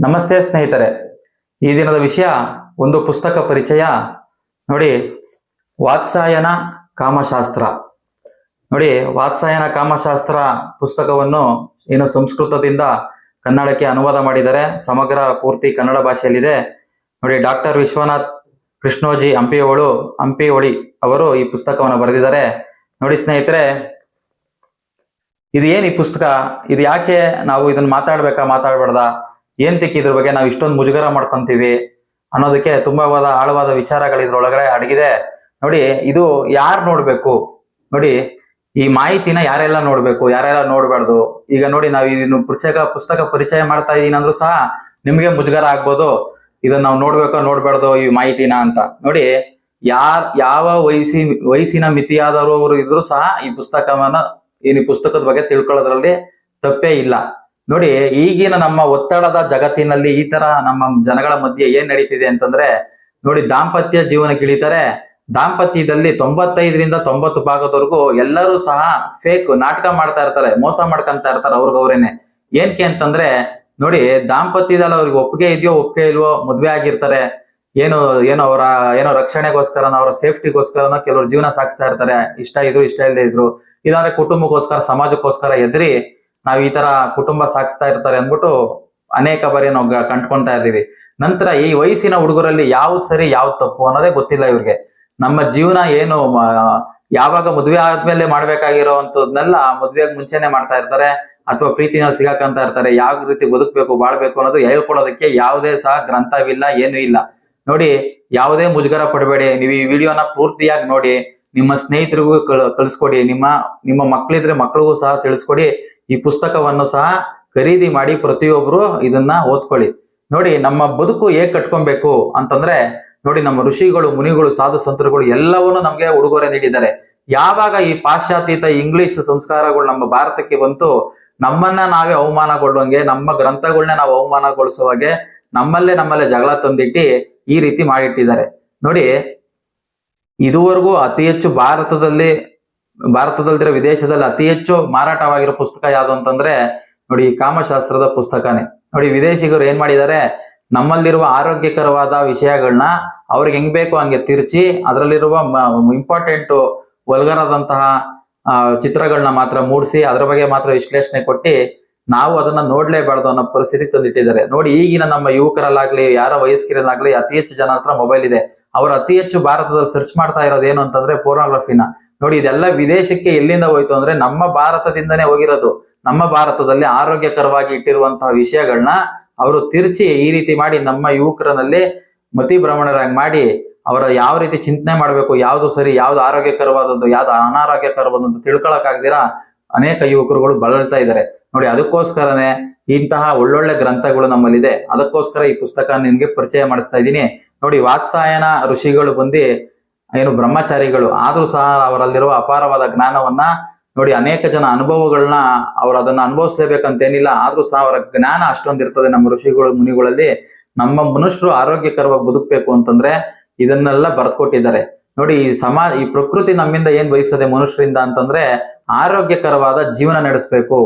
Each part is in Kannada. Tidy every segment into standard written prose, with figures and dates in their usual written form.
ನಮಸ್ತೆ ಸ್ನೇಹಿತರೆ. ಈ ದಿನದ ವಿಷಯ ಒಂದು ಪುಸ್ತಕ ಪರಿಚಯ. ನೋಡಿ, ವಾತ್ಸಾಯನ ಕಾಮಶಾಸ್ತ್ರ. ನೋಡಿ, ವಾತ್ಸಾಯನ ಕಾಮಶಾಸ್ತ್ರ ಪುಸ್ತಕವನ್ನು ಏನು ಸಂಸ್ಕೃತದಿಂದ ಕನ್ನಡಕ್ಕೆ ಅನುವಾದ ಮಾಡಿದ್ದಾರೆ. ಸಮಗ್ರ ಪೂರ್ತಿ ಕನ್ನಡ ಭಾಷೆಯಲ್ಲಿದೆ. ನೋಡಿ, ಡಾಕ್ಟರ್ ವಿಶ್ವನಾಥ್ ಕೃಷ್ಣೋಜಿ ಹಂಪಿಹೊಳಿ ಅವರು ಈ ಪುಸ್ತಕವನ್ನು ಬರೆದಿದ್ದಾರೆ. ನೋಡಿ ಸ್ನೇಹಿತರೆ, ಇದು ಏನ್ ಈ ಪುಸ್ತಕ, ಇದು ಯಾಕೆ ನಾವು ಇದನ್ನ ಮಾತಾಡ್ಬೇಡ್ದ, ಏಂತಕ್ಕೆ ಇದ್ರ ಬಗ್ಗೆ ನಾವು ಇಷ್ಟೊಂದು ಮುಜುಗರ ಮಾಡ್ಕೊಂತೀವಿ ಅನ್ನೋದಕ್ಕೆ ತುಂಬಾ ಆಳವಾದ ವಿಚಾರಗಳು ಇದ್ರೊಳಗಡೆ ಅಡಗಿದೆ. ನೋಡಿ, ಇದು ಯಾರು ನೋಡ್ಬೇಕು, ನೋಡಿ ಈ ಮಾಹಿತಿನ ಯಾರೆಲ್ಲ ನೋಡ್ಬೇಕು, ಯಾರೆಲ್ಲ ನೋಡ್ಬಾರ್ದು. ಈಗ ನೋಡಿ, ನಾವು ಇದನ್ನು ಪುಸ್ತಕ ಪರಿಚಯ ಮಾಡ್ತಾ ಇದೀನಿ ಅಂದ್ರೂ ಸಹ ನಿಮ್ಗೆ ಮುಜುಗರ ಆಗ್ಬೋದು, ಇದನ್ನ ನಾವು ನೋಡ್ಬೇಕೋ ನೋಡ್ಬಾರ್ದು ಈ ಮಾಹಿತಿನ ಅಂತ. ನೋಡಿ, ಯಾವ ವಯಸ್ಸಿನ ಮಿತಿಯಾದವರು ಇದ್ರೂ ಸಹ ಈ ಪುಸ್ತಕದ ಬಗ್ಗೆ ತಿಳ್ಕೊಳ್ಳೋದ್ರಲ್ಲಿ ತಪ್ಪೇ ಇಲ್ಲ. ನೋಡಿ, ಈಗಿನ ನಮ್ಮ ಒತ್ತಡದ ಜಗತ್ತಿನಲ್ಲಿ ಈ ತರ ನಮ್ಮ ಜನಗಳ ಮಧ್ಯೆ ಏನ್ ನಡೀತಿದೆ ಅಂತಂದ್ರೆ, ನೋಡಿ ದಾಂಪತ್ಯ ಜೀವನಕ್ಕೆ ಇಳಿತಾರೆ. ದಾಂಪತ್ಯದಲ್ಲಿ 95% ಭಾಗದವರೆಗೂ ಎಲ್ಲರೂ ಸಹ ಫೇಕ್ ನಾಟಕ ಮಾಡ್ತಾ ಇರ್ತಾರೆ, ಮೋಸ ಮಾಡ್ಕೊಂತ ಇರ್ತಾರೆ ಅವ್ರಿಗವ್ರೇನೆ. ಏನ್ಕೆ ಅಂತಂದ್ರೆ, ನೋಡಿ ದಾಂಪತ್ಯದಲ್ಲಿ ಅವ್ರಿಗೆ ಒಪ್ಪಿಗೆ ಇದೆಯೋ ಒಪ್ಪಿಗೆ ಇಲ್ವೋ ಮದ್ವೆ ಆಗಿರ್ತಾರೆ, ಏನೋ ರಕ್ಷಣೆಗೋಸ್ಕರ ಅವರ ಸೇಫ್ಟಿಗೋಸ್ಕರ ಕೆಲವರು ಜೀವನ ಸಾಗಿಸ್ತಾ ಇರ್ತಾರೆ, ಇಷ್ಟ ಇಲ್ಲದೆ ಇದ್ರು, ಇಲ್ಲಾಂದ್ರೆ ಕುಟುಂಬಕ್ಕೋಸ್ಕರ ಸಮಾಜಕ್ಕೋಸ್ಕರ ಎದ್ರಿ ನಾವ್ ಈ ತರ ಕುಟುಂಬ ಸಾಗಿಸ್ತಾ ಇರ್ತಾರೆ ಅಂದ್ಬಿಟ್ಟು ಅನೇಕ ಬಾರಿ ನಾವು ಕಂಡ್ಕೊಂತಾ ಇದೀವಿ. ನಂತರ ಈ ವಯಸ್ಸಿನ ಹುಡುಗರಲ್ಲಿ ಯಾವ್ದು ಸರಿ ಯಾವ್ದು ತಪ್ಪು ಅನ್ನೋದೇ ಗೊತ್ತಿಲ್ಲ ಇವ್ರಿಗೆ. ನಮ್ಮ ಜೀವನ ಏನು ಯಾವಾಗ ಮದ್ವೆ ಆದ್ಮೇಲೆ ಮಾಡ್ಬೇಕಾಗಿರೋಂಥದ್ನೆಲ್ಲ ಮದ್ವೆಗ್ ಮುಂಚೆನೆ ಮಾಡ್ತಾ ಇರ್ತಾರೆ, ಅಥವಾ ಪ್ರೀತಿನಲ್ಲಿ ಸಿಗಾಕಂತ ಇರ್ತಾರೆ. ಯಾವ ರೀತಿ ಬದುಕ್ಬೇಕು ಬಾಳ್ಬೇಕು ಅನ್ನೋದು ಹೇಳ್ಕೊಡೋದಕ್ಕೆ ಯಾವುದೇ ಸಹ ಗ್ರಂಥವಿಲ್ಲ, ಏನೂ ಇಲ್ಲ. ನೋಡಿ, ಯಾವುದೇ ಮುಜುಗರ ಪಡಬೇಡಿ. ನೀವು ಈ ವಿಡಿಯೋನ ಪೂರ್ತಿಯಾಗಿ ನೋಡಿ, ನಿಮ್ಮ ಸ್ನೇಹಿತರಿಗೂ ಕಳಿಸ್ಕೊಡಿ, ನಿಮ್ಮ ಮಕ್ಕಳಿದ್ರೆ ಮಕ್ಕಳಿಗೂ ಸಹ ತಿಳಿಸ್ಕೊಡಿ. ಈ ಪುಸ್ತಕವನ್ನು ಸಹ ಖರೀದಿ ಮಾಡಿ ಪ್ರತಿಯೊಬ್ರು ಇದನ್ನ ಓದ್ಕೊಳ್ಳಿ. ನೋಡಿ, ನಮ್ಮ ಬದುಕು ಹೇಗ್ ಕಟ್ಕೊಬೇಕು ಅಂತಂದ್ರೆ, ನೋಡಿ ನಮ್ಮ ಋಷಿಗಳು ಮುನಿಗಳು ಸಾಧು ಸಂತರುಗಳು ಎಲ್ಲವನ್ನೂ ನಮ್ಗೆ ಉಡುಗೊರೆ ನೀಡಿದ್ದಾರೆ. ಯಾವಾಗ ಈ ಪಾಶ್ಚಾತ್ಯತ ಇಂಗ್ಲಿಷ್ ಸಂಸ್ಕಾರಗಳು ನಮ್ಮ ಭಾರತಕ್ಕೆ ಬಂತು, ನಮ್ಮನ್ನ ನಾವೇ ಅವಮಾನಗೊಳ್ಳುವಂಗೆ, ನಮ್ಮ ಗ್ರಂಥಗಳನ್ನ ನಾವು ಅವಮಾನಗೊಳಿಸುವಾಗೆ ನಮ್ಮಲ್ಲೇ ಜಗಳ ತಂದಿಟ್ಟು ಈ ರೀತಿ ಮಾಡಿಟ್ಟಿದ್ದಾರೆ. ನೋಡಿ, ಇದುವರೆಗೂ ಅತಿ ಹೆಚ್ಚು ಭಾರತದಲ್ಲಿರೋ ವಿದೇಶದಲ್ಲಿ ಅತಿ ಹೆಚ್ಚು ಮಾರಾಟವಾಗಿರೋ ಪುಸ್ತಕ ಯಾವುದು ಅಂತಂದ್ರೆ, ನೋಡಿ ಕಾಮಶಾಸ್ತ್ರದ ಪುಸ್ತಕನೇ. ನೋಡಿ, ವಿದೇಶಿಗರು ಏನ್ ಮಾಡಿದ್ದಾರೆ, ನಮ್ಮಲ್ಲಿರುವ ಆರೋಗ್ಯಕರವಾದ ವಿಷಯಗಳನ್ನ ಅವ್ರಿಗೆ ಹೆಂಗ್ ಬೇಕು ಹಂಗೆ ತಿರ್ಚಿ ಅದರಲ್ಲಿರುವ ಇಂಪಾರ್ಟೆಂಟ್ ವಲ್ಗರಾದಂತಹ ಚಿತ್ರಗಳನ್ನ ಮಾತ್ರ ಮೂಡಿಸಿ ಅದರ ಬಗ್ಗೆ ಮಾತ್ರ ವಿಶ್ಲೇಷಣೆ ಕೊಟ್ಟು ನಾವು ಅದನ್ನ ನೋಡ್ಲೇಬಾರ್ದು ಅನ್ನೋ ಪರಿಸ್ಥಿತಿ ತಂದಿಟ್ಟಿದ್ದಾರೆ. ನೋಡಿ, ಈಗಿನ ನಮ್ಮ ಯುವಕರಲ್ಲಾಗ್ಲಿ ಯಾರ ವಯಸ್ಕರಲ್ಲಾಗ್ಲಿ ಅತಿ ಹೆಚ್ಚು ಜನ ಹತ್ರ ಮೊಬೈಲ್ ಇದೆ. ಅವ್ರು ಅತಿ ಹೆಚ್ಚು ಭಾರತದಲ್ಲಿ ಸರ್ಚ್ ಮಾಡ್ತಾ ಇರೋದು ಏನು ಅಂತಂದ್ರೆ ಪೋರ್ನೋಗ್ರಫಿನ. ನೋಡಿ, ಇದೆಲ್ಲ ವಿದೇಶಕ್ಕೆ ಎಲ್ಲಿಂದ ಹೋಯ್ತು ಅಂದ್ರೆ ನಮ್ಮ ಭಾರತದಿಂದನೇ ಹೋಗಿರೋದು. ನಮ್ಮ ಭಾರತದಲ್ಲಿ ಆರೋಗ್ಯಕರವಾಗಿ ಇಟ್ಟಿರುವಂತಹ ವಿಷಯಗಳನ್ನ ಅವರು ತಿರ್ಚಿ ಈ ರೀತಿ ಮಾಡಿ ನಮ್ಮ ಯುವಕರಲ್ಲಿ ಮತಿ ಭ್ರಮಣರಾಗಿ ಮಾಡಿ ಅವರ ಯಾವ ರೀತಿ ಚಿಂತನೆ ಮಾಡ್ಬೇಕು, ಯಾವ್ದು ಸರಿ ಯಾವ್ದು ಆರೋಗ್ಯಕರವಾದದ್ದು ಯಾವ್ದು ಅನಾರೋಗ್ಯಕರವಾದದ್ದು ತಿಳ್ಕೊಳಕ್ಕಾಗ್ದಿರಾ ಅನೇಕ ಯುವಕರುಗಳು ಬಳಲ್ತಾ ಇದ್ದಾರೆ. ನೋಡಿ, ಅದಕ್ಕೋಸ್ಕರನೇ ಇಂತಹ ಒಳ್ಳೊಳ್ಳೆ ಗ್ರಂಥಗಳು ನಮ್ಮಲ್ಲಿದೆ. ಅದಕ್ಕೋಸ್ಕರ ಈ ಪುಸ್ತಕ ನಿಮ್ಗೆ ಪರಿಚಯ ಮಾಡಿಸ್ತಾ ಇದ್ದೀನಿ. ನೋಡಿ, ವಾತ್ಸಾಯನ ಋಷಿಗಳು ಬಂದು ಏನು ಬ್ರಹ್ಮಚಾರಿಗಳು ಆದ್ರೂ ಸಹ ಅವರಲ್ಲಿರುವ ಅಪಾರವಾದ ಜ್ಞಾನವನ್ನ ನೋಡಿ, ಅನೇಕ ಜನ ಅನುಭವಗಳನ್ನ ಅವ್ರು ಅದನ್ನ ಅನುಭವಿಸ್ಲೇಬೇಕಂತೇನಿಲ್ಲ, ಆದ್ರೂ ಸಹ ಅವರ ಜ್ಞಾನ ಅಷ್ಟೊಂದು ಇರ್ತದೆ ನಮ್ಮ ಋಷಿಗಳು ಮುನಿಗಳಲ್ಲಿ. ನಮ್ಮ ಮನುಷ್ಯರು ಆರೋಗ್ಯಕರವಾಗಿ ಬದುಕಬೇಕು ಅಂತಂದ್ರೆ ಇದನ್ನೆಲ್ಲ ಬರ್ಕೊಟ್ಟಿದ್ದಾರೆ. ನೋಡಿ, ಈ ಪ್ರಕೃತಿ ನಮ್ಮಿಂದ ಏನ್ ಬಯಸ್ತದೆ ಮನುಷ್ಯರಿಂದ ಅಂತಂದ್ರೆ ಆರೋಗ್ಯಕರವಾದ ಜೀವನ ನಡೆಸಬೇಕು,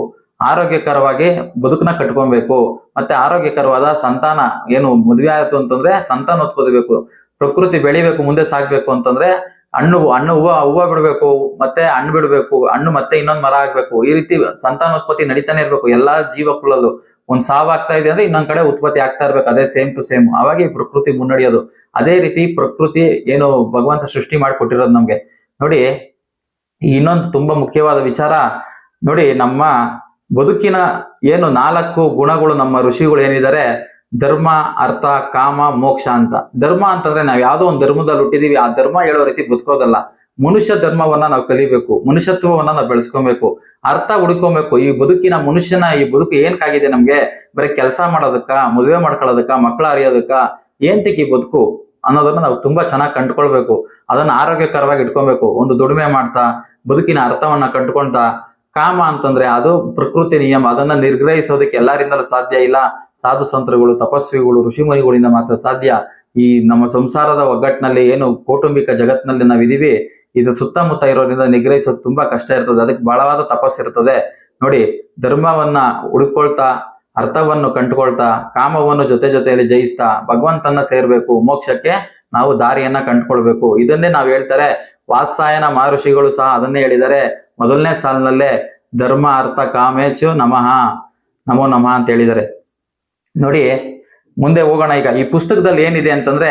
ಆರೋಗ್ಯಕರವಾಗಿ ಬದುಕನ್ನ ಕಟ್ಕೊಬೇಕು, ಮತ್ತೆ ಆರೋಗ್ಯಕರವಾದ ಸಂತಾನ ಏನು ಮದುವೆ ಆಯ್ತು ಅಂತಂದ್ರೆ ಸಂತಾನೋತ್ಪದಿಬೇಕು, ಪ್ರಕೃತಿ ಬೆಳಿಬೇಕು, ಮುಂದೆ ಸಾಗ್ಬೇಕು ಅಂತಂದ್ರೆ ಹೂವ ಬಿಡ್ಬೇಕು, ಮತ್ತೆ ಹಣ್ಣು ಬಿಡ್ಬೇಕು, ಹಣ್ಣು ಮತ್ತೆ ಇನ್ನೊಂದು ಮರ ಆಗ್ಬೇಕು. ಈ ರೀತಿ ಸಂತಾನೋತ್ಪತ್ತಿ ನಡೀತಾನೆ ಇರ್ಬೇಕು ಎಲ್ಲಾ ಜೀವಕುಳಲ್ಲೂ. ಒಂದ್ ಸಾವು ಆಗ್ತಾ ಇದೆ ಅಂದ್ರೆ ಇನ್ನೊಂದ್ ಕಡೆ ಉತ್ಪತ್ತಿ ಆಗ್ತಾ ಇರ್ಬೇಕು, ಅದೇ ಸೇಮ್ ಟು ಸೇಮ್. ಅವಾಗ ಈ ಪ್ರಕೃತಿ ಮುನ್ನಡೆಯೋದು. ಅದೇ ರೀತಿ ಪ್ರಕೃತಿ ಏನು ಭಗವಂತ ಸೃಷ್ಟಿ ಮಾಡಿಕೊಟ್ಟಿರೋದು ನಮ್ಗೆ. ನೋಡಿ, ಇನ್ನೊಂದು ತುಂಬಾ ಮುಖ್ಯವಾದ ವಿಚಾರ, ನೋಡಿ ನಮ್ಮ ಬದುಕಿನ ಏನು 4 ಗುಣಗಳು ನಮ್ಮ ಋಷಿಗಳು ಏನಿದ್ದಾರೆ, ಧರ್ಮ, ಅರ್ಥ, ಕಾಮ, ಮೋಕ್ಷ ಅಂತ. ಧರ್ಮ ಅಂತಂದ್ರೆ ನಾವ್ ಯಾವ್ದೋ ಒಂದು ಧರ್ಮದಲ್ಲಿ ಹುಟ್ಟಿದೀವಿ, ಆ ಧರ್ಮ ಹೇಳೋ ರೀತಿ ಬದುಕೋದಲ್ಲ. ಮನುಷ್ಯ ಧರ್ಮವನ್ನ ನಾವು ಕಲಿಬೇಕು, ಮನುಷ್ಯತ್ವವನ್ನ ನಾವು ಬೆಳೆಸ್ಕೊಬೇಕು, ಅರ್ಥ ಹುಡ್ಕೊಬೇಕು. ಈ ಬದುಕಿನ ಮನುಷ್ಯನ ಈ ಬದುಕು ಏನ್ಕಾಗಿದೆ ನಮ್ಗೆ, ಬರೀ ಕೆಲಸ ಮಾಡೋದಕ್ಕ, ಮದುವೆ ಮಾಡ್ಕೊಳ್ಳೋದಕ್ಕ, ಮಕ್ಕಳ ಹರಿಯೋದಕ್ಕ, ಏಂತಕ್ಕೆ ಈ ಬದುಕು ಅನ್ನೋದನ್ನ ನಾವು ತುಂಬಾ ಚೆನ್ನಾಗಿ ಕಂಡುಕೊಳ್ಬೇಕು. ಅದನ್ನ ಆರೋಗ್ಯಕರವಾಗಿ ಇಟ್ಕೊಬೇಕು, ಒಂದು ದುಡಿಮೆ ಮಾಡ್ತಾ ಬದುಕಿನ ಅರ್ಥವನ್ನ ಕಂಡುಕೊಂತ. ಕಾಮ ಅಂತಂದ್ರೆ ಅದು ಪ್ರಕೃತಿ ನಿಯಮ, ಅದನ್ನ ನಿರ್ಗ್ರಹಿಸೋದಕ್ಕೆ ಎಲ್ಲರಿಂದಲೂ ಸಾಧ್ಯ ಇಲ್ಲ. ಸಾಧು ಸಂತರುಗಳು, ತಪಸ್ವಿಗಳು, ಋಷಿಮುನಿಗಳಿಂದ ಮಾತ್ರ ಸಾಧ್ಯ. ಈ ನಮ್ಮ ಸಂಸಾರದ ಒಗ್ಗಟ್ಟಿನಲ್ಲಿ ಏನು ಕೌಟುಂಬಿಕ ಜಗತ್ತಿನಲ್ಲಿ ನಾವಿದೀವಿ, ಇದು ಸುತ್ತಮುತ್ತ ಇರೋದ್ರಿಂದ ನಿಗ್ರಹಿಸೋದು ತುಂಬಾ ಕಷ್ಟ ಇರ್ತದೆ. ಅದಕ್ಕೆ ಬಹಳವಾದ ತಪಸ್ಸಿರ್ತದೆ. ನೋಡಿ, ಧರ್ಮವನ್ನ ಹುಡುಕೊಳ್ತಾ ಅರ್ಥವನ್ನು ಕಂಡುಕೊಳ್ತಾ ಕಾಮವನ್ನು ಜೊತೆ ಜೊತೆಯಲ್ಲಿ ಜಯಿಸ್ತಾ ಭಗವಂತನ ಸೇರ್ಬೇಕು, ಮೋಕ್ಷಕ್ಕೆ ನಾವು ದಾರಿಯನ್ನ ಕಂಡುಕೊಳ್ಬೇಕು. ಇದನ್ನೇ ನಾವು ಹೇಳ್ತಾರೆ. ವಾತ್ಸಾಯನ ಮಹರ್ಷಿಗಳು ಸಹ ಅದನ್ನೇ ಹೇಳಿದ್ದಾರೆ. ಮೊದಲನೇ ಸಾಲಿನಲ್ಲೇ ಧರ್ಮ ಅರ್ಥ ಕಾಮೇಚು ನಮಃ ನಮೋ ನಮಃ ಅಂತ ಹೇಳಿದ್ದಾರೆ. ನೋಡಿ ಮುಂದೆ ಹೋಗೋಣ. ಈಗ ಈ ಪುಸ್ತಕದಲ್ಲಿ ಏನಿದೆ ಅಂತಂದ್ರೆ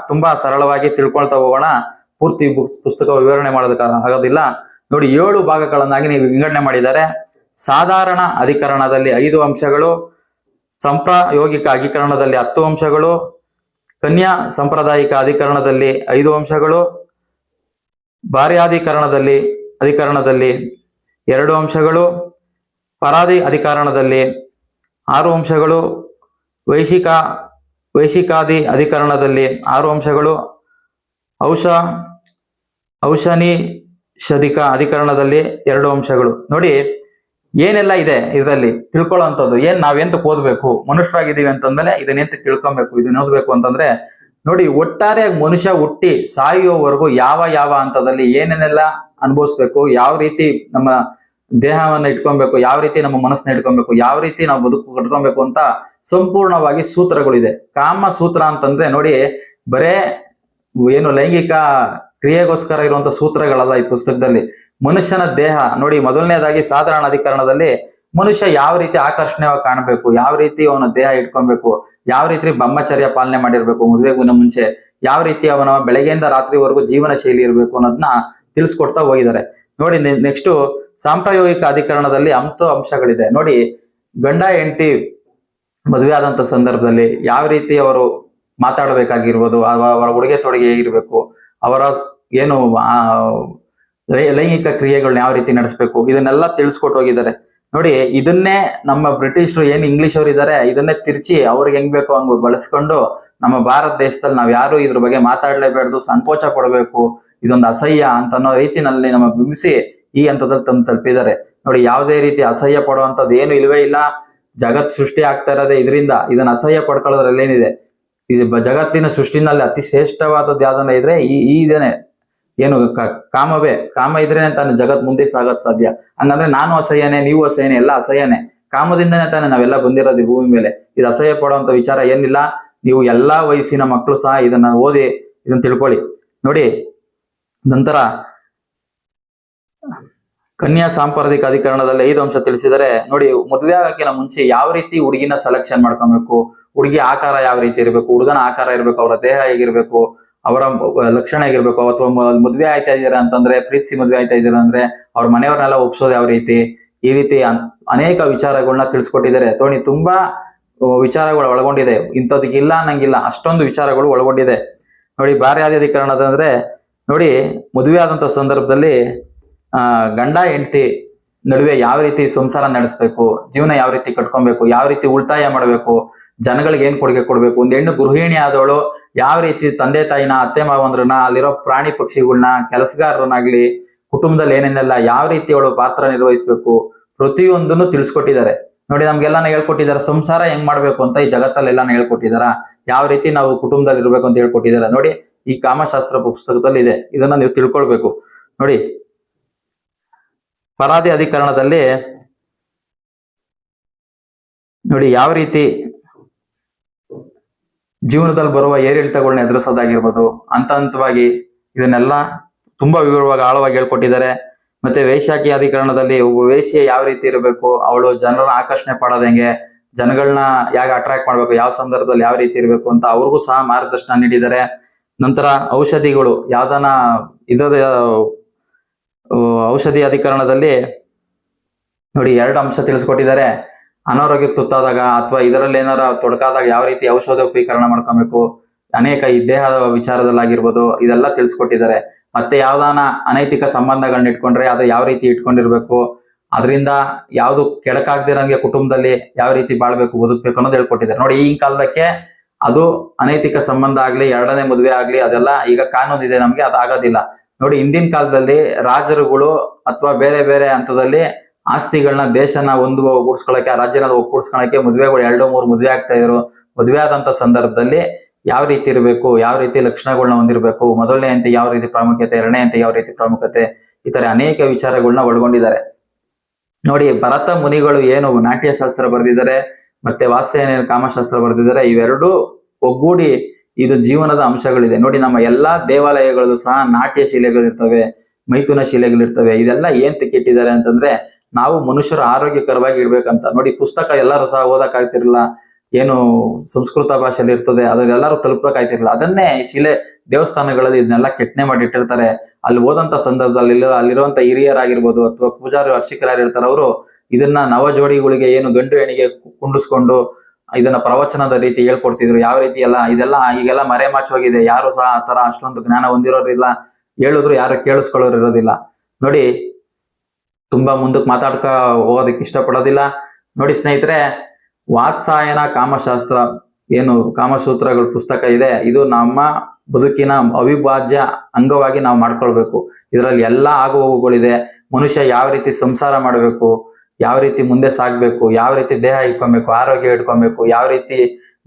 ತುಂಬಾ ಸರಳವಾಗಿ ತಿಳ್ಕೊಳ್ತಾ ಹೋಗೋಣ. ಪೂರ್ತಿ ಪುಸ್ತಕ ವಿವರಣೆ ಮಾಡೋದಕ್ಕೆ ಆಗೋದಿಲ್ಲ. ನೋಡಿ 7 ಭಾಗಗಳನ್ನಾಗಿ ನೀವು ವಿಂಗಡಣೆ ಮಾಡಿದ್ದಾರೆ. ಸಾಧಾರಣ ಅಧಿಕರಣದಲ್ಲಿ 5 ಅಂಶಗಳು, ಸಂಪ್ರಾಯೋಗಿಕ ಅಧಿಕರಣದಲ್ಲಿ 10 ಅಂಶಗಳು, ಕನ್ಯಾ ಸಾಂಪ್ರದಾಯಿಕ ಅಧಿಕರಣದಲ್ಲಿ 5 ಅಂಶಗಳು, ಭಾರ್ಯಾಧಿಕರಣದಲ್ಲಿ 2 ಅಂಶಗಳು, ಪರಾದಿ ಅಧಿಕರಣದಲ್ಲಿ 6 ಅಂಶಗಳು, ವೈಶಿಕಾದಿ ಅಧಿಕರಣದಲ್ಲಿ 6 ಅಂಶಗಳು, ಔಷನಿಷಧಿಕ ಅಧಿಕರಣದಲ್ಲಿ 2 ಅಂಶಗಳು. ನೋಡಿ ಏನೆಲ್ಲ ಇದೆ ಇದರಲ್ಲಿ ತಿಳ್ಕೊಳ್ಳೋಂಥದ್ದು. ನಾವೆಂತಕ್ಕೆ ಓದ್ಬೇಕು, ಮನುಷ್ಯರಾಗಿದ್ದೀವಿ ಅಂತಂದ್ಮೇಲೆ ಇದನ್ನೆಂತ ತಿಳ್ಕೊಬೇಕು, ಇದನ್ನ ಓದ್ಬೇಕು ಅಂತಂದ್ರೆ ನೋಡಿ ಒಟ್ಟಾರೆ ಮನುಷ್ಯ ಹುಟ್ಟಿ ಸಾಯುವವರೆಗೂ ಯಾವ ಹಂತದಲ್ಲಿ ಏನೇನೆಲ್ಲ ಅನುಭವಿಸ್ಬೇಕು, ಯಾವ ರೀತಿ ನಮ್ಮ ದೇಹವನ್ನ ಇಟ್ಕೊಬೇಕು, ಯಾವ ರೀತಿ ನಮ್ಮ ಮನಸ್ಸನ್ನ ಇಟ್ಕೊಬೇಕು, ಯಾವ ರೀತಿ ನಾವು ಬದುಕು ಕಟ್ಕೊಬೇಕು ಅಂತ ಸಂಪೂರ್ಣವಾಗಿ ಸೂತ್ರಗಳಿದೆ. ಕಾಮ ಸೂತ್ರ ಅಂತಂದ್ರೆ ನೋಡಿ ಬರೇ ಲೈಂಗಿಕ ಕ್ರಿಯೆಗೋಸ್ಕರ ಇರುವಂತ ಸೂತ್ರಗಳಲ್ಲ ಈ ಪುಸ್ತಕದಲ್ಲಿ. ಮನುಷ್ಯನ ದೇಹ ನೋಡಿ, ಮೊದಲನೇದಾಗಿ ಸಾಧಾರಣ ಅಧಿಕರಣದಲ್ಲಿ ಮನುಷ್ಯ ಯಾವ ರೀತಿ ಆಕರ್ಷಣೀಯವಾಗಿ ಕಾಣಬೇಕು, ಯಾವ ರೀತಿ ಅವನ ದೇಹ ಇಟ್ಕೊಬೇಕು, ಯಾವ ರೀತಿ ಬ್ರಹ್ಮಚರ್ಯ ಪಾಲನೆ ಮಾಡಿರ್ಬೇಕು ಮದುವೆಗೂ ಮುಂಚೆ, ಯಾವ ರೀತಿ ಅವನ ಬೆಳಗ್ಗೆಯಿಂದ ರಾತ್ರಿವರೆಗೂ ಜೀವನ ಶೈಲಿ ಇರಬೇಕು ಅನ್ನೋದನ್ನ ತಿಳಿಸ್ಕೊಡ್ತಾ ಹೋಗಿದ್ದಾರೆ. ನೋಡಿ ನೆಕ್ಸ್ಟ್ ಸಾಂಪ್ರಯೋಗಿಕ ಅಧಿಕರಣದಲ್ಲಿ ಅಂಶಗಳಿದೆ. ನೋಡಿ ಗಂಡ ಹೆಂಡತಿ ಮದುವೆ ಆದಂತ ಸಂದರ್ಭದಲ್ಲಿ ಯಾವ ರೀತಿ ಅವರು ಮಾತಾಡಬೇಕಾಗಿರ್ಬೋದು, ಅವರ ಉಡುಗೆ ತೊಡುಗೆ ಹೇಗಿರ್ಬೇಕು, ಅವರ ಲೈಂಗಿಕ ಕ್ರಿಯೆಗಳನ್ನ ಯಾವ ರೀತಿ ನಡೆಸಬೇಕು, ಇದನ್ನೆಲ್ಲ ತಿಳಿಸ್ಕೊಟ್ಟು ಹೋಗಿದ್ದಾರೆ. ನೋಡಿ ಇದನ್ನೇ ನಮ್ಮ ಬ್ರಿಟಿಷರು ಇಂಗ್ಲಿಷ್ ಅವರು ಇದ್ದಾರೆ, ಇದನ್ನೇ ತಿರ್ಚಿ ಅವ್ರಿಗೆ ಹೆಂಗ್ ಬೇಕೋ ಹಂಗ್ ಬಳಸ್ಕೊಂಡು ನಮ್ಮ ಭಾರತ ದೇಶದಲ್ಲಿ ನಾವ್ ಯಾರು ಇದ್ರ ಬಗ್ಗೆ ಮಾತಾಡ್ಲೇಬಾರ್ದು, ಸಂಕೋಚ ಪಡಬೇಕು, ಇದೊಂದು ಅಸಹ್ಯ ಅಂತ ಅನ್ನೋ ರೀತಿನಲ್ಲಿ ನಮ್ಮ ಬಿಂಬಿಸಿ ಈ ಹಂತದಲ್ಲಿ ತಲುಪಿದ್ದಾರೆ. ನೋಡಿ ಯಾವುದೇ ರೀತಿ ಅಸಹ್ಯ ಪಡುವಂತದ್ದು ಏನು ಇಲ್ವೇ ಇಲ್ಲ. ಜಗತ್ ಸೃಷ್ಟಿ ಆಗ್ತಾ ಇರೋದೇ ಇದರಿಂದ. ಇದನ್ನ ಅಸಹ್ಯ ಪಡ್ಕೊಳ್ಳೋದ್ರಲ್ಲಿ ಏನಿದೆ, ಇದು ಜಗತ್ತಿನ ಸೃಷ್ಟಿನಲ್ಲಿ ಅತಿ ಶ್ರೇಷ್ಠವಾದದ್ದು ಯಾವ್ದನ್ನ ಇದ್ರೆ ಇದೇನೆ ಕಾಮವೇ. ಕಾಮ ಇದ್ರೇನೆ ತಾನೆ ಜಗತ್ ಮುಂದೆ ಸಾಗತ್ ಸಾಧ್ಯ. ಹಂಗಂದ್ರೆ ನಾನು ಅಸಹ್ಯನೇ, ನೀವು ಅಸಹ್ಯನೇ, ಎಲ್ಲ ಅಸಹ್ಯನೇ. ಕಾಮದಿಂದನೇ ತಾನೆ ನಾವೆಲ್ಲ ಬಂದಿರೋದು ಭೂಮಿ ಮೇಲೆ. ಇದು ಅಸಹ್ಯ ಪಡುವಂತ ವಿಚಾರ ಏನಿಲ್ಲ. ನೀವು ಎಲ್ಲಾ ವಯಸ್ಸಿನ ಮಕ್ಕಳು ಸಹ ಇದನ್ನ ಓದಿ ಇದನ್ನ ತಿಳ್ಕೊಳ್ಳಿ. ನೋಡಿ ನಂತರ ಕನ್ಯಾ ಸಾಂಪ್ರದಾಯಿಕ ಅಧಿಕರಣದಲ್ಲಿ 5 ಅಂಶ ತಿಳಿಸಿದರೆ. ನೋಡಿ ಮದುವೆ ಆಗಕ್ಕಿಂತ ಮುಂಚೆ ಯಾವ ರೀತಿ ಹುಡುಗಿನ ಸೆಲೆಕ್ಷನ್ ಮಾಡ್ಕೊಬೇಕು, ಹುಡುಗಿ ಆಕಾರ ಯಾವ ರೀತಿ ಇರಬೇಕು, ಹುಡುಗನ ಆಕಾರ ಇರಬೇಕು, ಅವರ ದೇಹ ಹೇಗಿರ್ಬೇಕು, ಅವರ ಲಕ್ಷಣ ಹೇಗಿರ್ಬೇಕು, ಅಥವಾ ಮದ್ವೆ ಆಯ್ತಾ ಇದ್ದೀರಾ ಅಂತಂದ್ರೆ, ಪ್ರೀತಿಸಿ ಮದ್ವೆ ಆಯ್ತಾ ಇದ್ದೀರಾ ಅಂದ್ರೆ ಅವ್ರ ಮನೆಯವ್ರನ್ನೆಲ್ಲ ಒಪ್ಸೋದು ಯಾವ ರೀತಿ, ಈ ರೀತಿ ಅನೇಕ ವಿಚಾರಗಳನ್ನ ತಿಳಿಸ್ಕೊಟ್ಟಿದ್ದಾರೆ. ತೋಣಿ ತುಂಬಾ ವಿಚಾರಗಳು ಒಳಗೊಂಡಿದೆ. ಇಂಥದಕ್ಕಿಲ್ಲ ಅನ್ನಂಗಿಲ್ಲ, ಅಷ್ಟೊಂದು ವಿಚಾರಗಳು ಒಳಗೊಂಡಿದೆ. ನೋಡಿ ಭಾರ್ಯಾಧಿಕರಣದಂದ್ರೆ ನೋಡಿ ಮದುವೆ ಆದಂತ ಸಂದರ್ಭದಲ್ಲಿ ಗಂಡ ಹೆಂಡತಿ ನಡುವೆ ಯಾವ ರೀತಿ ಸಂಸಾರ ನಡೆಸ್ಬೇಕು, ಜೀವನ ಯಾವ ರೀತಿ ಕಟ್ಕೊಬೇಕು, ಯಾವ ರೀತಿ ಉಳಿತಾಯ ಮಾಡಬೇಕು, ಜನಗಳಿಗೆ ಏನ್ ಕೊಡುಗೆ ಕೊಡ್ಬೇಕು, ಒಂದ್ ಹೆಣ್ಣು ಗೃಹಿಣಿ ಆದವಳು ಯಾವ ರೀತಿ ತಂದೆ ತಾಯಿನ, ಅತ್ತೆ ಮಾವಂದ್ರನ್ನ, ಅಲ್ಲಿರೋ ಪ್ರಾಣಿ ಪಕ್ಷಿಗಳನ್ನ, ಕೆಲಸಗಾರರನ್ನಾಗ್ಲಿ, ಕುಟುಂಬದಲ್ಲಿ ಏನೇನೆಲ್ಲ ಯಾವ ರೀತಿ ಅವಳು ಪಾತ್ರ ನಿರ್ವಹಿಸ್ಬೇಕು, ಪ್ರತಿಯೊಂದನ್ನು ತಿಳಿಸ್ಕೊಟ್ಟಿದ್ದಾರೆ. ನೋಡಿ ನಮ್ಗೆಲ್ಲಾನ ಹೇಳ್ಕೊಟ್ಟಿದ್ದಾರೆ. ಸಂಸಾರ ಹೆಂಗ್ ಮಾಡ್ಬೇಕು ಅಂತ ಈ ಜಗತ್ತಲ್ಲಿ ಎಲ್ಲಾನು ಹೇಳ್ಕೊಟ್ಟಿದಾರ. ಯಾವ ರೀತಿ ನಾವು ಕುಟುಂಬದಲ್ಲಿ ಇರ್ಬೇಕು ಅಂತ ಹೇಳ್ಕೊಟ್ಟಿದ್ದಾರೆ. ನೋಡಿ ಈ ಕಾಮಶಾಸ್ತ್ರ ಪುಸ್ತಕದಲ್ಲಿ ಇದೆ, ಇದನ್ನ ನೀವು ತಿಳ್ಕೊಳ್ಬೇಕು. ನೋಡಿ ಪರಾದಿ ಅಧಿಕರಣದಲ್ಲಿ ನೋಡಿ ಯಾವ ರೀತಿ ಜೀವನದಲ್ಲಿ ಬರುವ ಏರಿಳಿತಗಳನ್ನ ಎದುರಿಸೋದಾಗಿರ್ಬೋದು, ಹಂತವಾಗಿ ಇದನ್ನೆಲ್ಲ ತುಂಬಾ ವಿವರವಾಗಿ ಆಳವಾಗಿ ಹೇಳ್ಕೊಟ್ಟಿದ್ದಾರೆ. ಮತ್ತೆ ವೇಶ್ಯಾಕಿ ಅಧಿಕರಣದಲ್ಲಿ ವೇಶ್ಯೆ ಯಾವ ರೀತಿ ಇರಬೇಕು, ಅವಳು ಜನರನ್ನ ಆಕರ್ಷಣೆ ಪಡೋದು ಹೆಂಗೆ, ಜನಗಳನ್ನ ಯಾಕೆ ಅಟ್ರಾಕ್ಟ್ ಮಾಡ್ಬೇಕು, ಯಾವ ಸಂದರ್ಭದಲ್ಲಿ ಯಾವ ರೀತಿ ಇರಬೇಕು ಅಂತ ಅವ್ರಿಗೂ ಸಹ ಮಾರ್ಗದರ್ಶನ ನೀಡಿದ್ದಾರೆ. ನಂತರ ಔಷಧಿಗಳು ಯಾವ್ದನ ಔಷಧಿ ಅಧಿಕರಣದಲ್ಲಿ ನೋಡಿ 2 ಅಂಶ ತಿಳಿಸ್ಕೊಟ್ಟಿದ್ದಾರೆ. ಅನಾರೋಗ್ಯಕ್ಕೆ ತುತ್ತಾದಾಗ ಅಥವಾ ಇದರಲ್ಲಿ ಏನಾರ ತೊಡಕಾದಾಗ ಯಾವ ರೀತಿ ಔಷಧೋಪೀಕರಣ ಮಾಡ್ಕೊಬೇಕು, ಅನೇಕ ಈ ದೇಹದ ವಿಚಾರದಲ್ಲಾಗಿರ್ಬೋದು ಇದೆಲ್ಲ ತಿಳಿಸ್ಕೊಟ್ಟಿದ್ದಾರೆ. ಮತ್ತೆ ಯಾವ್ದಾನ ಅನೈತಿಕ ಸಂಬಂಧಗಳನ್ನ ಇಟ್ಕೊಂಡ್ರೆ ಅದು ಯಾವ ರೀತಿ ಇಟ್ಕೊಂಡಿರ್ಬೇಕು, ಅದರಿಂದ ಯಾವ್ದು ಕೆಡಕಾಗ್ದಿರಂಗೆ ಕುಟುಂಬದಲ್ಲಿ ಯಾವ ರೀತಿ ಬಾಳ್ಬೇಕು, ಬದುಕ್ಬೇಕು ಅನ್ನೋದು ಹೇಳ್ಕೊಟ್ಟಿದ್ದಾರೆ. ನೋಡಿ ಈ ಕಾಲದಕ್ಕೆ ಅದು ಅನೈತಿಕ ಸಂಬಂಧ ಆಗ್ಲಿ, 2ನೇ ಮದುವೆ ಆಗ್ಲಿ, ಅದೆಲ್ಲ ಈಗ ಕಾನೂನು ಇದೆ, ನಮ್ಗೆ ಅದಾಗೋದಿಲ್ಲ. ನೋಡಿ ಹಿಂದಿನ ಕಾಲದಲ್ಲಿ ರಾಜರುಗಳು ಅಥವಾ ಬೇರೆ ಬೇರೆ ಹಂತದಲ್ಲಿ ಆಸ್ತಿಗಳನ್ನ, ದೇಶನ ಒಗ್ಗೂಡ್ಸ್ಕೊಳಕ್ಕೆ, ಆ ರಾಜ್ಯನ ಒಗ್ಗೂಡ್ಸ್ಕೊಳಕ್ಕೆ ಮದುವೆಗಳು 2-3 ಮದುವೆ ಆಗ್ತಾ ಇದ್ರು. ಮದುವೆ ಆದಂತ ಸಂದರ್ಭದಲ್ಲಿ ಯಾವ ರೀತಿ ಇರಬೇಕು, ಯಾವ ರೀತಿ ಲಕ್ಷಣಗಳನ್ನ ಹೊಂದಿರಬೇಕು, ಮೊದಲನೇ ಹಂತ ಯಾವ ರೀತಿ ಪ್ರಾಮುಖ್ಯತೆ, 2ನೇ ಹಂತ ಯಾವ ರೀತಿ ಪ್ರಾಮುಖ್ಯತೆ, ಈ ತರ ಅನೇಕ ವಿಚಾರಗಳನ್ನ ಒಳಗೊಂಡಿದ್ದಾರೆ. ನೋಡಿ ಭರತ ಮುನಿಗಳು ಏನು ನಾಟ್ಯಶಾಸ್ತ್ರ ಬರೆದಿದ್ದಾರೆ, ಮತ್ತೆ ವಾತ್ಸ್ಯಾಯನ ಕಾಮಶಾಸ್ತ್ರ ಬರೆದಿದ್ದಾರೆ. ಇವೆರಡೂ ಒಗ್ಗೂಡಿ ಇದು ಜೀವನದ ಅಂಶಗಳಿದೆ ನೋಡಿ. ನಮ್ಮ ಎಲ್ಲಾ ದೇವಾಲಯಗಳಲ್ಲೂ ಸಹ ನಾಟ್ಯ ಶಿಲೆಗಳಿರ್ತವೆ, ಮೈಥುನ ಶಿಲೆಗಳಿರ್ತವೆ. ಇದೆಲ್ಲ ಏನ್ ಇಟ್ಟಿದ್ದಾರೆ ಅಂತಂದ್ರೆ ನಾವು ಮನುಷ್ಯರು ಆರೋಗ್ಯಕರವಾಗಿ ಇಡ್ಬೇಕಂತ ನೋಡಿ. ಪುಸ್ತಕ ಎಲ್ಲರೂ ಸಹ ಓದಕ್ ಆಗ್ತಿರಲಿಲ್ಲ, ಏನು ಸಂಸ್ಕೃತ ಭಾಷೆಯಲ್ಲಿ ಇರ್ತದೆ ಅದನ್ನೆಲ್ಲರೂ ತಲುಪಕ್ ಆಗ್ತಿರಲಿಲ್ಲ. ಅದನ್ನೇ ಶಿಲೆ ದೇವಸ್ಥಾನಗಳಲ್ಲಿ ಇದನ್ನೆಲ್ಲ ಕೆತ್ತನೆ ಮಾಡಿ ಇಟ್ಟಿರ್ತಾರೆ. ಅಲ್ಲಿ ಓದಂತ ಸಂದರ್ಭದಲ್ಲಿ ಅಲ್ಲಿರುವಂತ ಹಿರಿಯರಾಗಿರ್ಬೋದು ಅಥವಾ ಪೂಜಾರಿ ಅರ್ಚಕರಾಗಿರ್ತಾರೆ, ಅವರು ಇದನ್ನ ನವ ಜೋಡಿಗಳಿಗೆ ಏನು ಗಂಡು ಹೆಣ್ಣಿಗೆ ಕುಂಡಿಸ್ಕೊಂಡು ಇದನ್ನ ಪ್ರವಚನದ ರೀತಿ ಹೇಳ್ಕೊಡ್ತಿದ್ರು. ಯಾವ ರೀತಿ ಇದೆಲ್ಲ ಈಗೆಲ್ಲ ಮರೆಮಾಚಿ ಹೋಗಿದೆ. ಯಾರು ಸಹ ಆ ತರ ಅಷ್ಟೊಂದು ಜ್ಞಾನ ಹೊಂದಿರೋರಿಲ್ಲ, ಹೇಳಿದ್ರು ಯಾರು ಕೇಳಿಸ್ಕೊಳ್ಳೋರು ಇರೋದಿಲ್ಲ ನೋಡಿ. ತುಂಬಾ ಮುಂದಕ್ಕೆ ಮಾತಾಡ್ಕ ಹೋಗೋದಕ್ಕೆ ಇಷ್ಟಪಡೋದಿಲ್ಲ ನೋಡಿ ಸ್ನೇಹಿತರೆ. ವಾತ್ಸಾಯನ ಕಾಮಶಾಸ್ತ್ರ ಏನು ಕಾಮಸೂತ್ರಗಳ ಪುಸ್ತಕ ಇದೆ, ಇದು ನಮ್ಮ ಬದುಕಿನ ಅವಿಭಾಜ್ಯ ಅಂಗವಾಗಿ ನಾವು ಮಾಡ್ಕೊಳ್ಬೇಕು. ಇದರಲ್ಲಿ ಎಲ್ಲಾ ಆಗು ಹೋಗುಗಳಿದೆ. ಮನುಷ್ಯ ಯಾವ ರೀತಿ ಸಂಸಾರ ಮಾಡಬೇಕು, ಯಾವ ರೀತಿ ಮುಂದೆ ಸಾಗ್ಬೇಕು, ಯಾವ ರೀತಿ ದೇಹ ಇಟ್ಕೊಬೇಕು, ಆರೋಗ್ಯ ಇಟ್ಕೊಬೇಕು, ಯಾವ ರೀತಿ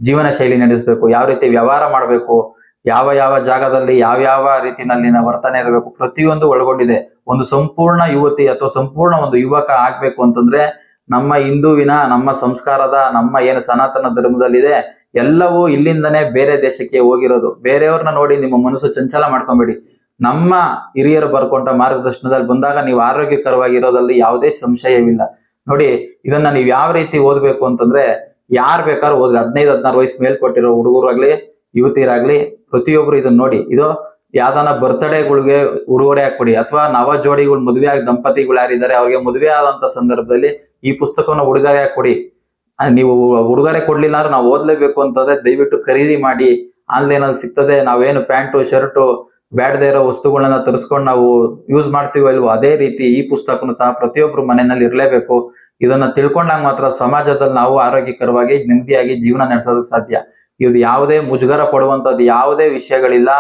ಜೀವನ ಶೈಲಿ ನಡೆಸಬೇಕು, ಯಾವ ರೀತಿ ವ್ಯವಹಾರ ಮಾಡಬೇಕು, ಯಾವ ಯಾವ ಜಾಗದಲ್ಲಿ ಯಾವ ರೀತಿನಲ್ಲಿ ನಾವು ವರ್ತನೆ ಇರಬೇಕು, ಪ್ರತಿಯೊಂದು ಒಳಗೊಂಡಿದೆ. ಒಂದು ಸಂಪೂರ್ಣ ಯುವತಿ ಅಥವಾ ಸಂಪೂರ್ಣ ಒಂದು ಯುವಕ ಆಗ್ಬೇಕು ಅಂತಂದ್ರೆ ನಮ್ಮ ಹಿಂದೂವಿನ, ನಮ್ಮ ಸಂಸ್ಕಾರದ, ನಮ್ಮ ಏನು ಸನಾತನ ಧರ್ಮದಲ್ಲಿದೆ ಎಲ್ಲವೂ ಇಲ್ಲಿಂದನೇ ಬೇರೆ ದೇಶಕ್ಕೆ ಹೋಗಿರೋದು. ಬೇರೆಯವ್ರನ್ನ ನೋಡಿ ನಿಮ್ಮ ಮನಸ್ಸು ಚಂಚಲ ಮಾಡ್ಕೊಂಬೇಡಿ. ನಮ್ಮ ಹಿರಿಯರು ಬರ್ಕೊಂಡ ಮಾರ್ಗದರ್ಶನದಲ್ಲಿ ಬಂದಾಗ ನೀವು ಆರೋಗ್ಯಕರವಾಗಿರೋದಲ್ಲಿ ಯಾವುದೇ ಸಂಶಯವಿಲ್ಲ ನೋಡಿ. ಇದನ್ನ ನೀವು ಯಾವ ರೀತಿ ಓದ್ಬೇಕು ಅಂತಂದ್ರೆ ಯಾರು ಬೇಕಾದ್ರೂ ಓದ್ರಿ. 15-16 ವಯಸ್ಸು ಮೇಲ್ಕೊಟ್ಟಿರೋ ಹುಡುಗರಾಗ್ಲಿ ಯುವತಿಯರಾಗ್ಲಿ ಪ್ರತಿಯೊಬ್ರು ಇದನ್ನ ನೋಡಿ. ಇದು ಯಾವ್ದಾನ ಬರ್ತ್ಡೇಗಳಿಗೆ ಉಡುಗೊರೆ ಹಾಕೊಡಿ, ಅಥವಾ ನವ ಜೋಡಿಗಳು ಮದುವೆ ಆಗಿ ದಂಪತಿಗಳು ಯಾರಿದ್ದಾರೆ ಅವ್ರಿಗೆ ಮದುವೆ ಆದಂತ ಸಂದರ್ಭದಲ್ಲಿ ಈ ಪುಸ್ತಕವನ್ನು ಉಡುಗೊರೆ ಹಾಕೊಡಿ. ನೀವು ಉಡುಗೊರೆ ಕೊಡ್ಲಿಲ್ಲ ಅಂದ್ರೆ ನಾವು ಓದ್ಲೇಬೇಕು ಅಂತಂದ್ರೆ ದಯವಿಟ್ಟು ಖರೀದಿ ಮಾಡಿ. ಆನ್ಲೈನ್ ಅಲ್ಲಿ ಸಿಗ್ತದೆ. ನಾವೇನು ಪ್ಯಾಂಟು ಶರ್ಟು ಬ್ಯಾಡದೇ ಇರೋ ವಸ್ತುಗಳನ್ನ ತರಿಸ್ಕೊಂಡು ನಾವು ಯೂಸ್ ಮಾಡ್ತೀವಿ ಅಲ್ವೋ, ಅದೇ ರೀತಿ ಈ ಪುಸ್ತಕನು ಸಹ ಪ್ರತಿಯೊಬ್ರು ಮನೆಯಲ್ಲಿ ಇರಲೇಬೇಕು. ಇದನ್ನ ತಿಳ್ಕೊಂಡಾಗ ಮಾತ್ರ ಸಮಾಜದಲ್ಲಿ ನಾವು ಆರೋಗ್ಯಕರವಾಗಿ ನೆಮ್ಮದಿಯಾಗಿ ಜೀವನ ನಡೆಸೋದಕ್ಕೆ ಸಾಧ್ಯ. ಇದು ಯಾವುದೇ ಮುಜುಗರ ಪಡುವಂತದ್ದು ಯಾವುದೇ ವಿಷಯಗಳಿಲ್ಲ.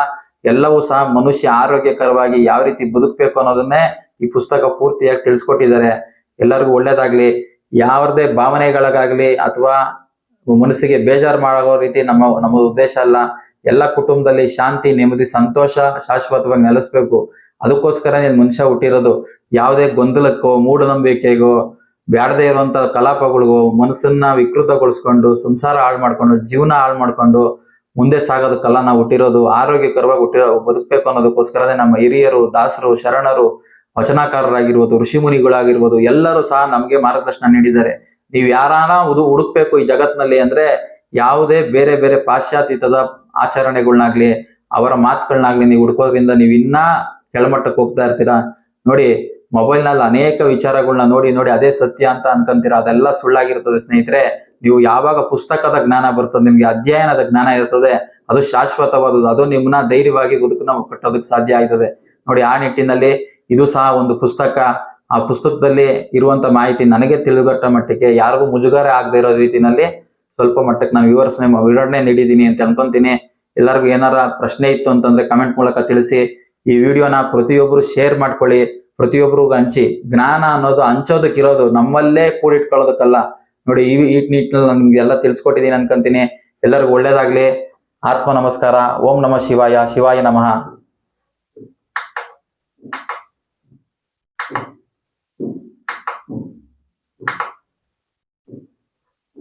ಎಲ್ಲವೂ ಸಹ ಮನುಷ್ಯ ಆರೋಗ್ಯಕರವಾಗಿ ಯಾವ ರೀತಿ ಬದುಕಬೇಕು ಅನ್ನೋದನ್ನೇ ಈ ಪುಸ್ತಕ ಪೂರ್ತಿಯಾಗಿ ತಿಳಿಸ್ಕೊಟ್ಟಿದ್ದಾರೆ. ಎಲ್ಲರಿಗೂ ಒಳ್ಳೇದಾಗ್ಲಿ. ಯಾವುದೇ ಭಾವನೆಗಳಿಗಾಗ್ಲಿ ಅಥವಾ ಮನಸ್ಸಿಗೆ ಬೇಜಾರು ಮಾಡೋ ರೀತಿ ನಮ್ಮ ಉದ್ದೇಶ ಅಲ್ಲ. ಎಲ್ಲ ಕುಟುಂಬದಲ್ಲಿ ಶಾಂತಿ, ನೆಮ್ಮದಿ, ಸಂತೋಷ ಶಾಶ್ವತವಾಗಿ ನೆಲೆಸ್ಬೇಕು. ಅದಕ್ಕೋಸ್ಕರ ಮನುಷ್ಯ ಹುಟ್ಟಿರೋದು. ಯಾವುದೇ ಗೊಂದಲಕ್ಕೋ ಮೂಢನಂಬಿಕೆಗೋ ಬ್ಯಾಡದೇ ಇರುವಂತ ಕಲಾಪಗಳಿಗೋ ಮನಸ್ಸನ್ನ ವಿಕೃತಗೊಳಿಸ್ಕೊಂಡು ಸಂಸಾರ ಹಾಳು ಮಾಡ್ಕೊಂಡು ಜೀವನ ಹಾಳು ಮಾಡ್ಕೊಂಡು ಮುಂದೆ ಸಾಗೋದಕ್ಕೆಲ್ಲ ನಾವು ಹುಟ್ಟಿರೋದು. ಆರೋಗ್ಯಕರವಾಗಿ ಬದುಕಬೇಕು ಅನ್ನೋದಕ್ಕೋಸ್ಕರನೇ ನಮ್ಮ ಹಿರಿಯರು, ದಾಸರು, ಶರಣರು, ವಚನಕಾರರಾಗಿರ್ಬೋದು, ಋಷಿ ಮುನಿಗಳಾಗಿರ್ಬೋದು ಎಲ್ಲರೂ ಸಹ ನಮ್ಗೆ ಮಾರ್ಗದರ್ಶನ ನೀಡಿದ್ದಾರೆ. ನೀವು ಯಾರಾನ ಹುಡುಕ್ಬೇಕು ಈ ಜಗತ್ನಲ್ಲಿ ಅಂದ್ರೆ ಯಾವುದೇ ಬೇರೆ ಬೇರೆ ಪಾಶ್ಚಾತ್ಯದ ಆಚರಣೆಗಳನ್ನಾಗ್ಲಿ ಅವರ ಮಾತುಗಳನ್ನಾಗ್ಲಿ ನೀವು ಹುಡ್ಕೋದ್ರಿಂದ ನೀವು ಇನ್ನ ಕೆಳಮಟ್ಟಕ್ಕೆ ಹೋಗ್ತಾ ಇರ್ತೀರಾ ನೋಡಿ. ಮೊಬೈಲ್ ನಲ್ಲಿ ಅನೇಕ ವಿಚಾರಗಳನ್ನ ನೋಡಿ ನೋಡಿ ಅದೇ ಸತ್ಯ ಅಂತ ಅನ್ಕೊಂತೀರಾ, ಅದೆಲ್ಲ ಸುಳ್ಳಾಗಿರ್ತದೆ ಸ್ನೇಹಿತರೆ. ನೀವು ಯಾವಾಗ ಪುಸ್ತಕದ ಜ್ಞಾನ ಬರ್ತದೆ, ನಿಮ್ಗೆ ಅಧ್ಯಯನದ ಜ್ಞಾನ ಇರ್ತದೆ, ಅದು ಶಾಶ್ವತವಾದದ್ದು. ಅದು ನಿಮ್ಮನ್ನ ಧೈರ್ಯವಾಗಿ ಬದುಕನ್ನ ಕಟ್ಟೋದಕ್ಕೆ ಸಾಧ್ಯ ಆಯ್ತದೆ ನೋಡಿ. ಆ ನಿಟ್ಟಿನಲ್ಲಿ ಇದು ಸಹ ಒಂದು ಪುಸ್ತಕ. ಆ ಪುಸ್ತಕದಲ್ಲಿ ಇರುವಂತ ಮಾಹಿತಿ ನನಗೆ ತಿಳಿದುಗಟ್ಟ ಮಟ್ಟಿಗೆ ಯಾರಿಗೂ ಮುಜುಗರ ಆಗದೆ ಇರೋ ರೀತಿನಲ್ಲಿ ಸ್ವಲ್ಪ ಮಟ್ಟಕ್ಕೆ ನಾನು ವಿವರಣೆ ನೀಡಿದ್ದೀನಿ ಅಂತ ಅನ್ಕೊಂತೀನಿ. ಎಲ್ಲರಿಗೂ ಏನಾರ ಪ್ರಶ್ನೆ ಇತ್ತು ಅಂತಂದ್ರೆ ಕಮೆಂಟ್ ಮೂಲಕ ತಿಳಿಸಿ. ಈ ವಿಡಿಯೋನ ಪ್ರತಿಯೊಬ್ರು ಶೇರ್ ಮಾಡ್ಕೊಳ್ಳಿ, ಪ್ರತಿಯೊಬ್ಬರಿಗೂ ಹಂಚಿ. ಜ್ಞಾನ ಅನ್ನೋದು ಹಂಚೋದಕ್ಕಿರೋದು, ನಮ್ಮಲ್ಲೇ ಕೂಡಿಟ್ಕೊಳ್ಳೋದಕ್ಕಲ್ಲ ನೋಡಿ. ಈ ನಿಟ್ಟಿನಲ್ಲಿ ನಾನು ನಿಮ್ಗೆ ಎಲ್ಲ ತಿಳಿಸ್ಕೊಟ್ಟಿದ್ದೀನಿ ಅನ್ಕೊಂತೀನಿ. ಎಲ್ಲರಿಗೂ ಒಳ್ಳೇದಾಗ್ಲಿ. ಆತ್ಮ ನಮಸ್ಕಾರ. ಓಂ ನಮಃ ಶಿವಾಯ. ಶಿವಾಯ ನಮಃ.